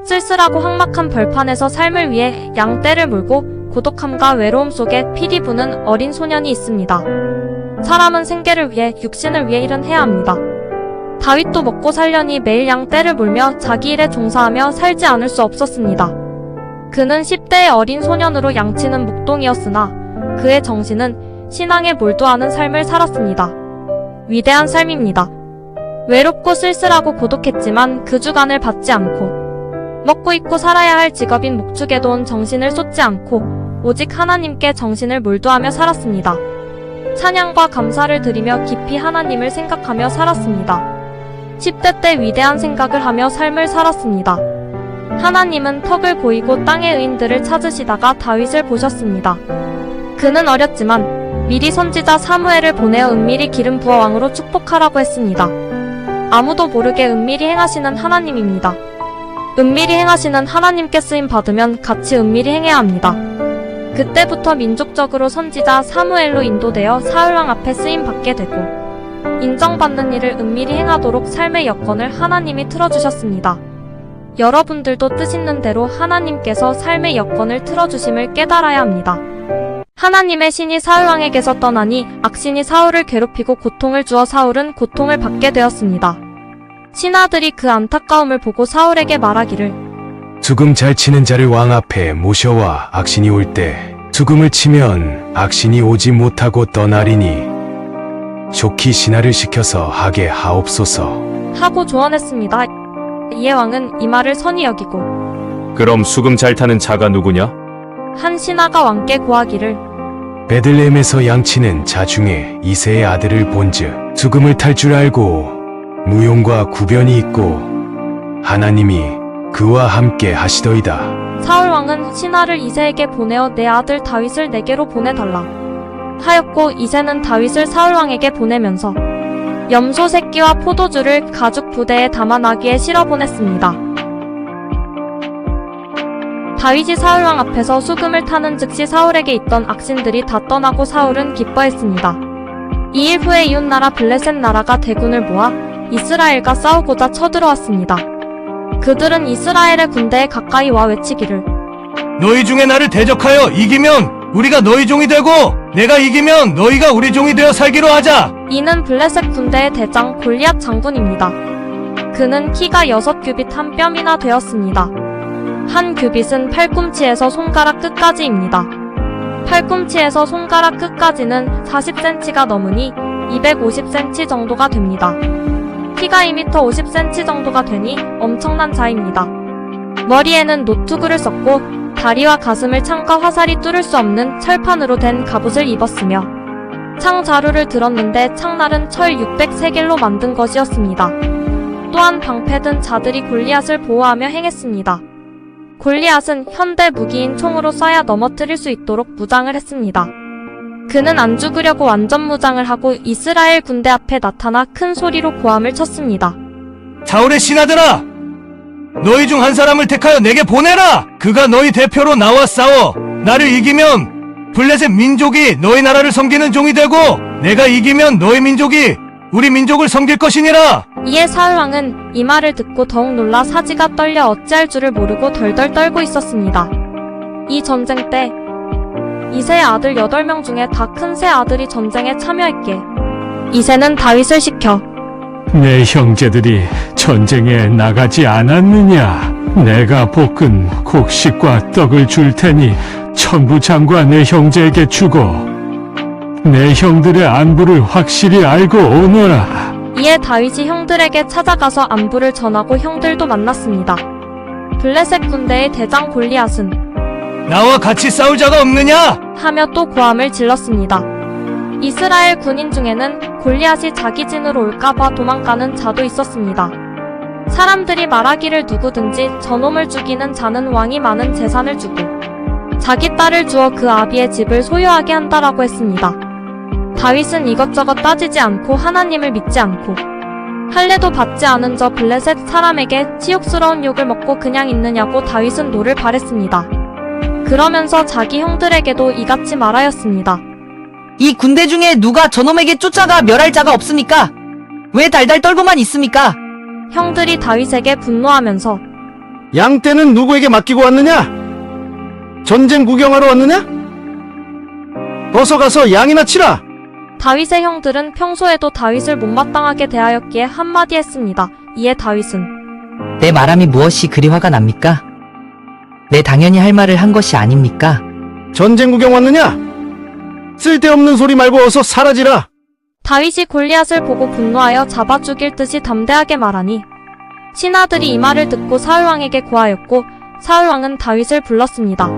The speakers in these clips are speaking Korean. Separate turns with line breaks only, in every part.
쓸쓸하고 삭막한 벌판에서 삶을 위해 양떼를 물고 고독함과 외로움 속에 피리 부는 어린 소년이 있습니다. 사람은 생계를 위해, 육신을 위해 일은 해야 합니다. 다윗도 먹고 살려니 매일 양떼를 물며 자기 일에 종사하며 살지 않을 수 없었습니다. 그는 10대의 어린 소년으로 양치는 목동이었으나 그의 정신은 신앙에 몰두하는 삶을 살았습니다. 위대한 삶입니다. 외롭고 쓸쓸하고 고독했지만 그 주관을 받지 않고 먹고 입고 살아야 할 직업인 목축에도 온 정신을 쏟지 않고 오직 하나님께 정신을 몰두하며 살았습니다. 찬양과 감사를 드리며 깊이 하나님을 생각하며 살았습니다. 10대 때 위대한 생각을 하며 삶을 살았습니다. 하나님은 턱을 고이고 땅의 의인들을 찾으시다가 다윗을 보셨습니다. 그는 어렸지만 미리 선지자 사무엘을 보내어 은밀히 기름 부어 왕으로 축복하라고 했습니다. 아무도 모르게 은밀히 행하시는 하나님입니다. 은밀히 행하시는 하나님께 쓰임 받으면 같이 은밀히 행해야 합니다. 그때부터 민족적으로 선지자 사무엘로 인도되어 사울왕 앞에 쓰임 받게 되고 인정받는 일을 은밀히 행하도록 삶의 여건을 하나님이 틀어주셨습니다. 여러분들도 뜻있는 대로 하나님께서 삶의 여건을 틀어주심을 깨달아야 합니다. 하나님의 신이 사울왕에게서 떠나니 악신이 사울을 괴롭히고 고통을 주어 사울은 고통을 받게 되었습니다. 신하들이 그 안타까움을 보고 사울에게 말하기를
수금 잘 치는 자를 왕 앞에 모셔와 악신이 올 때 수금을 치면 악신이 오지 못하고 떠나리니 좋게 신하를 시켜서 하게 하옵소서
하고 조언했습니다. 이에 왕은 이 말을 선히 여기고
그럼 수금 잘 타는 자가 누구냐?
한 신하가 왕께 고하기를
베들레헴에서 양치는 자 중에 이새의 아들을 본즉 수금을 탈 줄 알고 무용과 구변이 있고 하나님이 그와 함께 하시더이다.
사울왕은 신하를 이새에게 보내어 내 아들 다윗을 내게로 보내달라 하였고 이새는 다윗을 사울왕에게 보내면서 염소 새끼와 포도주를 가죽 부대에 담아 나귀에 실어 보냈습니다. 다윗이 사울왕 앞에서 수금을 타는 즉시 사울에게 있던 악신들이 다 떠나고 사울은 기뻐했습니다. 2일 후에 이웃나라 블레셋 나라가 대군을 모아 이스라엘과 싸우고자 쳐들어왔습니다. 그들은 이스라엘의 군대에 가까이 와 외치기를
너희 중에 나를 대적하여 이기면 우리가 너희 종이 되고 내가 이기면 너희가 우리 종이 되어 살기로 하자.
이는 블레셋 군대의 대장 골리앗 장군입니다. 그는 키가 6규빗 한 뼘이나 되었습니다. 한 규빗은 팔꿈치에서 손가락 끝까지입니다. 팔꿈치에서 손가락 끝까지는 40cm가 넘으니 250cm 정도가 됩니다. 키가 2m 50cm 정도가 되니 엄청난 자입니다. 머리에는 노투구를 썼고 다리와 가슴을 창과 화살이 뚫을 수 없는 철판으로 된 갑옷을 입었으며 창 자루를 들었는데 창날은 철 600세겔로 만든 것이었습니다. 또한 방패 든 자들이 골리앗을 보호하며 행했습니다. 골리앗은 현대 무기인 총으로 쏴야 넘어뜨릴 수 있도록 무장을 했습니다. 그는 안 죽으려고 완전 무장을 하고 이스라엘 군대 앞에 나타나 큰 소리로 고함을 쳤습니다.
사울의 신하들아! 너희 중 한 사람을 택하여 내게 보내라! 그가 너희 대표로 나와 싸워! 나를 이기면 블레셋 민족이 너희 나라를 섬기는 종이 되고 내가 이기면 너희 민족이 우리 민족을 섬길 것이니라!
이에 사울왕은 이 말을 듣고 더욱 놀라 사지가 떨려 어찌할 줄을 모르고 덜덜 떨고 있었습니다. 이 전쟁 때 이새의 아들 8명 중에 다 큰 세 아들이 전쟁에 참여했기에 이새는 다윗을 시켜
내 형제들이 전쟁에 나가지 않았느냐? 내가 볶은 곡식과 떡을 줄 테니 천부장과 내 형제에게 주고 내 형들의 안부를 확실히 알고 오너라.
이에 다윗이 형들에게 찾아가서 안부를 전하고 형들도 만났습니다. 블레셋 군대의 대장 골리앗은
나와 같이 싸울 자가 없느냐?
하며 또 고함을 질렀습니다. 이스라엘 군인 중에는 골리앗이 자기 진으로 올까봐 도망가는 자도 있었습니다. 사람들이 말하기를 누구든지 저놈을 죽이는 자는 왕이 많은 재산을 주고 자기 딸을 주어 그 아비의 집을 소유하게 한다라고 했습니다. 다윗은 이것저것 따지지 않고 하나님을 믿지 않고 할례도 받지 않은 저 블레셋 사람에게 치욕스러운 욕을 먹고 그냥 있느냐고 다윗은 노를 바랬습니다. 그러면서 자기 형들에게도 이같이 말하였습니다.
이 군대 중에 누가 저놈에게 쫓아가 멸할 자가 없습니까? 왜 달달 떨고만 있습니까?
형들이 다윗에게 분노하면서
양떼는 누구에게 맡기고 왔느냐? 전쟁 구경하러 왔느냐? 어서 가서 양이나 치라.
다윗의 형들은 평소에도 다윗을 못마땅하게 대하였기에 한마디 했습니다. 이에 다윗은
내 말함이 무엇이 그리 화가 납니까? 내 당연히 할 말을 한 것이 아닙니까?
전쟁 구경 왔느냐? 쓸데없는 소리 말고 어서 사라지라.
다윗이 골리앗을 보고 분노하여 잡아 죽일 듯이 담대하게 말하니 신하들이 이 말을 듣고 사울왕에게 고하였고 사울왕은 다윗을 불렀습니다.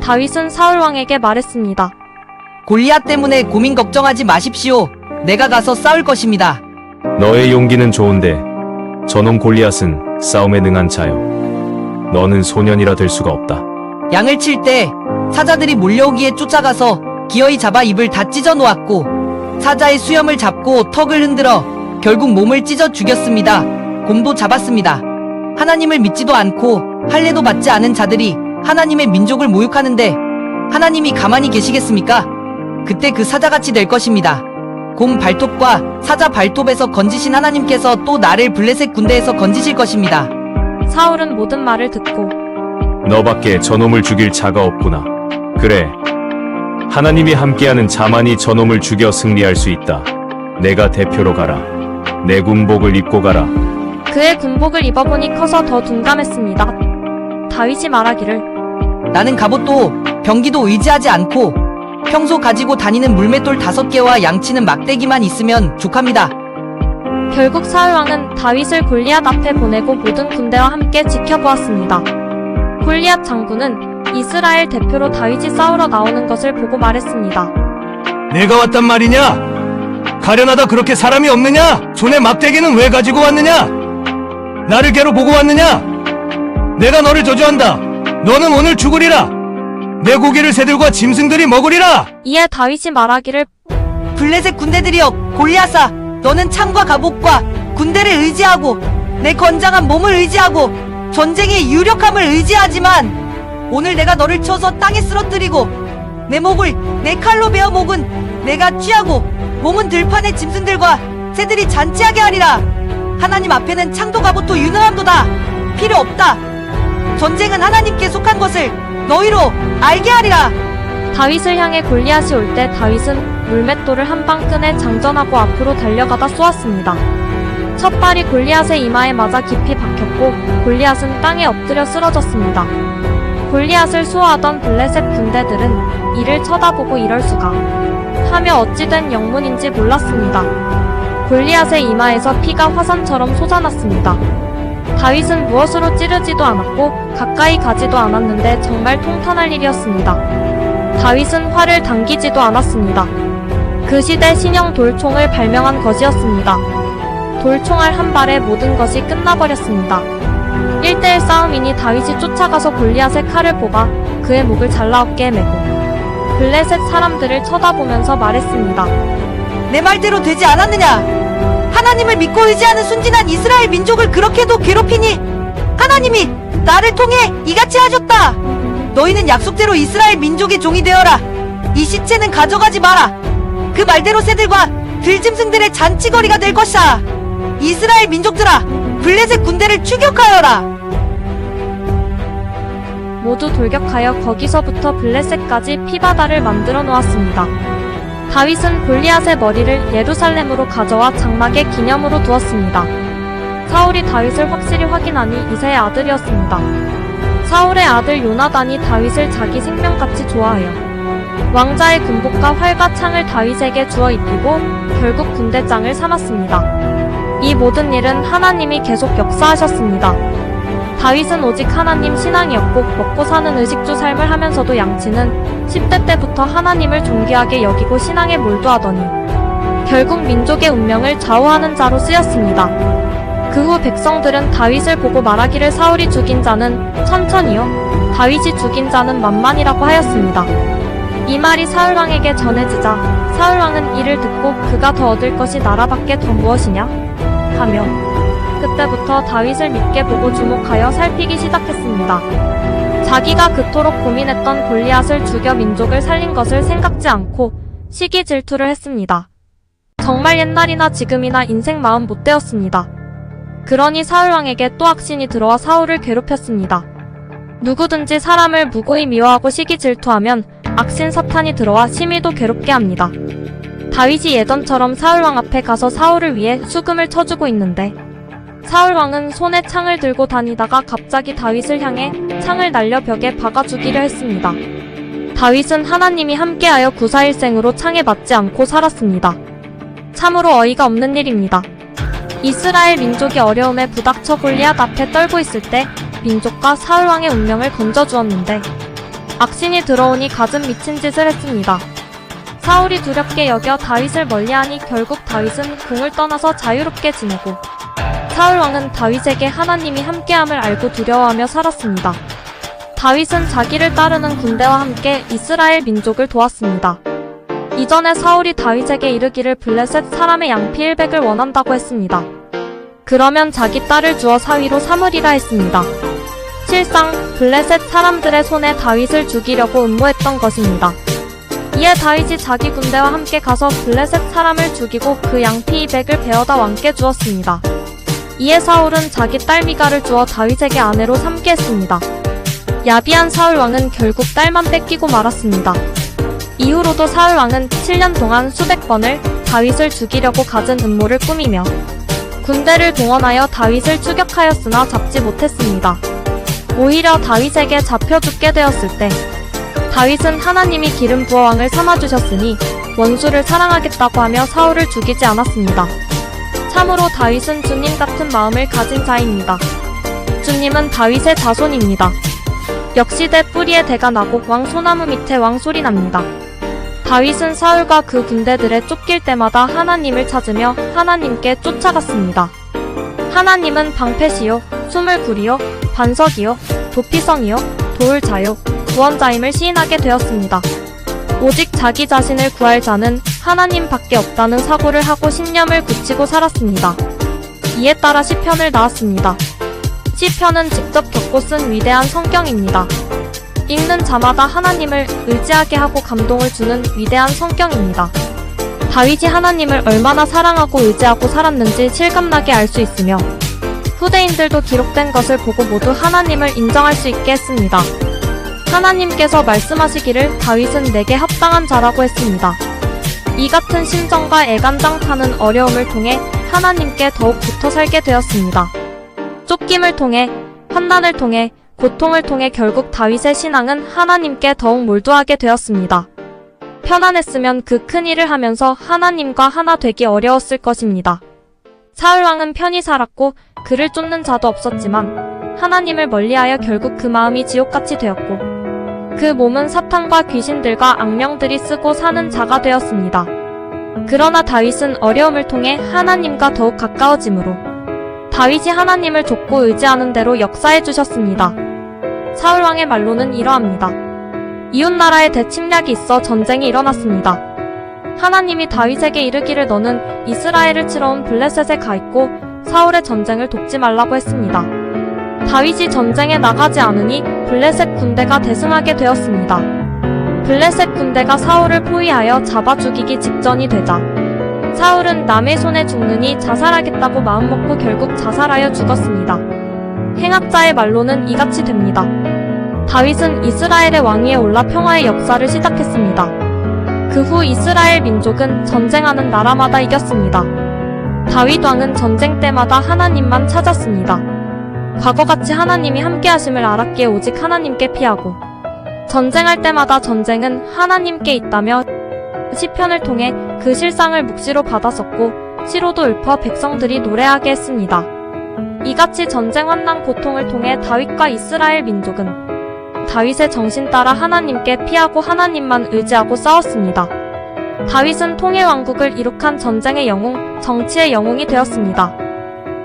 다윗은 사울왕에게 말했습니다.
골리앗 때문에 고민 걱정하지 마십시오. 내가 가서 싸울 것입니다.
너의 용기는 좋은데 저놈 골리앗은 싸움에 능한 자요. 너는 소년이라 될 수가 없다.
양을 칠 때 사자들이 몰려오기에 쫓아가서 기어이 잡아 입을 다 찢어 놓았고 사자의 수염을 잡고 턱을 흔들어 결국 몸을 찢어 죽였습니다. 곰도 잡았습니다. 하나님을 믿지도 않고 할례도 받지 않은 자들이 하나님의 민족을 모욕하는데 하나님이 가만히 계시겠습니까? 그때 그 사자같이 될 것입니다. 곰 발톱과 사자 발톱에서 건지신 하나님께서 또 나를 블레셋 군대에서 건지실 것입니다.
사울은 모든 말을 듣고
너밖에 저놈을 죽일 자가 없구나. 그래, 하나님이 함께하는 자만이 저놈을 죽여 승리할 수 있다. 내가 대표로 가라. 내 군복을 입고 가라.
그의 군복을 입어보니 커서 더 둔감했습니다. 다윗이 말하기를
나는 갑옷도 병기도 의지하지 않고 평소 가지고 다니는 물맷돌 5개와 양치는 막대기만 있으면 족합니다.
결국 사울왕은 다윗을 골리앗 앞에 보내고 모든 군대와 함께 지켜보았습니다. 골리앗 장군은 이스라엘 대표로 다윗이 싸우러 나오는 것을 보고 말했습니다.
내가 왔단 말이냐? 가련하다 그렇게 사람이 없느냐? 손에 막대기는 왜 가지고 왔느냐? 나를 괴로 보고 왔느냐? 내가 너를 저주한다. 너는 오늘 죽으리라. 내 고기를 새들과 짐승들이 먹으리라.
이에 다윗이 말하기를
블레셋 군대들이여, 골리앗아, 너는 창과 갑옷과 군대를 의지하고 내 건장한 몸을 의지하고 전쟁의 유력함을 의지하지만 오늘 내가 너를 쳐서 땅에 쓰러뜨리고 내 목을 내 칼로 베어 목은 내가 취하고 몸은 들판의 짐승들과 새들이 잔치하게 하리라. 하나님 앞에는 창도 갑옷도 유능함도다. 필요 없다. 전쟁은 하나님께 속한 것을 너희로 알게 하리라.
다윗을 향해 골리앗이 올 때 다윗은 물맷돌을 한 방 꺼내 장전하고 앞으로 달려가다 쏘았습니다. 첫 발이 골리앗의 이마에 맞아 깊이 박혔고 골리앗은 땅에 엎드려 쓰러졌습니다. 골리앗을 수호하던 블레셋 군대들은 이를 쳐다보고 이럴 수가 하며 어찌된 영문인지 몰랐습니다. 골리앗의 이마에서 피가 화산처럼 솟아났습니다. 다윗은 무엇으로 찌르지도 않았고 가까이 가지도 않았는데 정말 통탄할 일이었습니다. 다윗은 활을 당기지도 않았습니다. 그 시대 신형 돌총을 발명한 것이었습니다. 돌총알 한 발에 모든 것이 끝나버렸습니다. 1대1 싸움이니 다윗이 쫓아가서 골리앗의 칼을 뽑아 그의 목을 잘라 어깨에 메고 블레셋 사람들을 쳐다보면서 말했습니다.
내 말대로 되지 않았느냐? 하나님을 믿고 의지하는 순진한 이스라엘 민족을 그렇게도 괴롭히니 하나님이 나를 통해 이같이 하셨다. 너희는 약속대로 이스라엘 민족의 종이 되어라. 이 시체는 가져가지 마라. 그 말대로 새들과 들짐승들의 잔치거리가 될 것이다. 이스라엘 민족들아, 블레셋 군대를 추격하여라.
모두 돌격하여 거기서부터 블레셋까지 피바다를 만들어 놓았습니다. 다윗은 골리앗의 머리를 예루살렘으로 가져와 장막의 기념으로 두었습니다. 사울이 다윗을 확실히 확인하니 이새의 아들이었습니다. 사울의 아들 요나단이 다윗을 자기 생명같이 좋아하여 왕자의 군복과 활과 창을 다윗에게 주어 입히고 결국 군대장을 삼았습니다. 이 모든 일은 하나님이 계속 역사하셨습니다. 다윗은 오직 하나님 신앙이었고 먹고 사는 의식주 삶을 하면서도 양치는 10대 때부터 하나님을 존귀하게 여기고 신앙에 몰두하더니 결국 민족의 운명을 좌우하는 자로 쓰였습니다. 그 후 백성들은 다윗을 보고 말하기를 사울이 죽인 자는 천천히요 다윗이 죽인 자는 만만이라고 하였습니다. 이 말이 사울왕에게 전해지자 사울왕은 이를 듣고 그가 더 얻을 것이 나라밖에 더 무엇이냐? 하며 그때부터 다윗을 믿게 보고 주목하여 살피기 시작했습니다. 자기가 그토록 고민했던 골리앗을 죽여 민족을 살린 것을 생각지 않고 시기 질투를 했습니다. 정말 옛날이나 지금이나 인생 마음 못되었습니다. 그러니 사울왕에게 또 악신이 들어와 사울을 괴롭혔습니다. 누구든지 사람을 무고히 미워하고 시기 질투하면 악신 사탄이 들어와 심히도 괴롭게 합니다. 다윗이 예전처럼 사울왕 앞에 가서 사울을 위해 수금을 쳐주고 있는데 사울왕은 손에 창을 들고 다니다가 갑자기 다윗을 향해 창을 날려 벽에 박아 죽이려 했습니다. 다윗은 하나님이 함께하여 구사일생으로 창에 맞지 않고 살았습니다. 참으로 어이가 없는 일입니다. 이스라엘 민족이 어려움에 부닥쳐 골리앗 앞에 떨고 있을 때 민족과 사울왕의 운명을 건져주었는데 악신이 들어오니 갖은 미친 짓을 했습니다. 사울이 두렵게 여겨 다윗을 멀리하니 결국 다윗은 궁을 떠나서 자유롭게 지내고 사울왕은 다윗에게 하나님이 함께함을 알고 두려워하며 살았습니다. 다윗은 자기를 따르는 군대와 함께 이스라엘 민족을 도왔습니다. 이전에 사울이 다윗에게 이르기를 블레셋 사람의 양피 100을 원한다고 했습니다. 그러면 자기 딸을 주어 사위로 삼으리라 했습니다. 실상 블레셋 사람들의 손에 다윗을 죽이려고 음모했던 것입니다. 이에 다윗이 자기 군대와 함께 가서 블레셋 사람을 죽이고 그 양피 200을 베어다 왕께 주었습니다. 이에 사울은 자기 딸 미가를 주어 다윗에게 아내로 삼게 했습니다. 야비한 사울왕은 결국 딸만 뺏기고 말았습니다. 이후로도 사울왕은 7년 동안 수백 번을 다윗을 죽이려고 갖은 음모를 꾸미며 군대를 동원하여 다윗을 추격하였으나 잡지 못했습니다. 오히려 다윗에게 잡혀 죽게 되었을 때 다윗은 하나님이 기름 부어 왕을 삼아주셨으니 원수를 사랑하겠다고 하며 사울을 죽이지 않았습니다. 참으로 다윗은 주님 같은 마음을 가진 자입니다. 주님은 다윗의 자손입니다. 역시대 뿌리에 대가 나고 왕 소나무 밑에 왕 소리 납니다. 다윗은 사울과 그 군대들에 쫓길 때마다 하나님을 찾으며 하나님께 쫓아갔습니다. 하나님은 방패시요, 수물구리요, 반석이요, 도피성이요, 도울자요, 구원자임을 시인하게 되었습니다. 오직 자기 자신을 구할 자는 하나님밖에 없다는 사고를 하고 신념을 굳히고 살았습니다. 이에 따라 시편을 낳았습니다. 시편은 직접 겪고 쓴 위대한 성경입니다. 읽는 자마다 하나님을 의지하게 하고 감동을 주는 위대한 성경입니다. 다윗이 하나님을 얼마나 사랑하고 의지하고 살았는지 실감나게 알 수 있으며 후대인들도 기록된 것을 보고 모두 하나님을 인정할 수 있게 했습니다. 하나님께서 말씀하시기를 다윗은 내게 합당한 자라고 했습니다. 이 같은 심정과 애간장타는 어려움을 통해 하나님께 더욱 붙어 살게 되었습니다. 쫓김을 통해, 환난을 통해, 고통을 통해 결국 다윗의 신앙은 하나님께 더욱 몰두하게 되었습니다. 편안했으면 그 큰 일을 하면서 하나님과 하나 되기 어려웠을 것입니다. 사울왕은 편히 살았고 그를 쫓는 자도 없었지만 하나님을 멀리하여 결국 그 마음이 지옥같이 되었고 그 몸은 사탄과 귀신들과 악령들이 쓰고 사는 자가 되었습니다. 그러나 다윗은 어려움을 통해 하나님과 더욱 가까워지므로 다윗이 하나님을 좇고 의지하는 대로 역사해 주셨습니다. 사울왕의 말로는 이러합니다. 이웃나라에 대침략이 있어 전쟁이 일어났습니다. 하나님이 다윗에게 이르기를 너는 이스라엘을 치러 온 블레셋에 가 있고 사울의 전쟁을 돕지 말라고 했습니다. 다윗이 전쟁에 나가지 않으니 블레셋 군대가 대승하게 되었습니다. 블레셋 군대가 사울을 포위하여 잡아 죽이기 직전이 되자 사울은 남의 손에 죽느니 자살하겠다고 마음먹고 결국 자살하여 죽었습니다. 행악자의 말로는 이같이 됩니다. 다윗은 이스라엘의 왕위에 올라 평화의 역사를 시작했습니다. 그 후 이스라엘 민족은 전쟁하는 나라마다 이겼습니다. 다윗 왕은 전쟁 때마다 하나님만 찾았습니다. 과거같이 하나님이 함께하심을 알았기에 오직 하나님께 피하고 전쟁할 때마다 전쟁은 하나님께 있다며 시편을 통해 그 실상을 묵시로 받았었고 시로도 읊어 백성들이 노래하게 했습니다. 이같이 전쟁 환난 고통을 통해 다윗과 이스라엘 민족은 다윗의 정신 따라 하나님께 피하고 하나님만 의지하고 싸웠습니다. 다윗은 통일 왕국을 이룩한 전쟁의 영웅, 정치의 영웅이 되었습니다.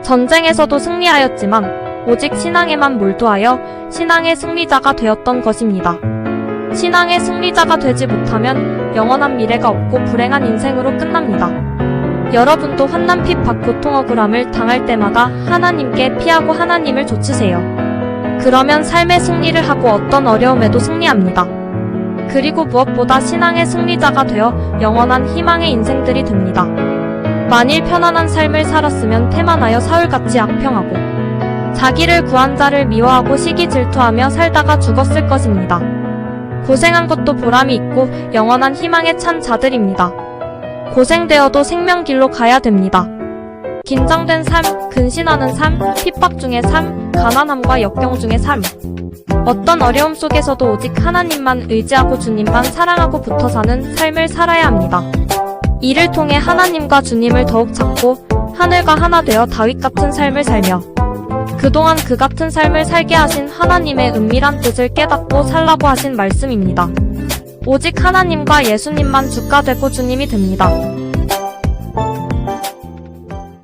전쟁에서도 승리하였지만 오직 신앙에만 몰두하여 신앙의 승리자가 되었던 것입니다. 신앙의 승리자가 되지 못하면 영원한 미래가 없고 불행한 인생으로 끝납니다. 여러분도 환난 핍박 고통 억울함을 당할 때마다 하나님께 피하고 하나님을 좇으세요. 그러면 삶의 승리를 하고 어떤 어려움에도 승리합니다. 그리고 무엇보다 신앙의 승리자가 되어 영원한 희망의 인생들이 됩니다. 만일 편안한 삶을 살았으면 태만하여 사울같이 악평하고 자기를 구한 자를 미워하고 시기 질투하며 살다가 죽었을 것입니다. 고생한 것도 보람이 있고 영원한 희망에 찬 자들입니다. 고생되어도 생명길로 가야 됩니다. 긴장된 삶, 근신하는 삶, 핍박 중의 삶, 가난함과 역경 중의 삶. 어떤 어려움 속에서도 오직 하나님만 의지하고 주님만 사랑하고 붙어 사는 삶을 살아야 합니다. 이를 통해 하나님과 주님을 더욱 찾고 하늘과 하나 되어 다윗 같은 삶을 살며 그동안 그 같은 삶을 살게 하신 하나님의 은밀한 뜻을 깨닫고 살라고 하신 말씀입니다. 오직 하나님과 예수님만 주가 되고 주님이 됩니다.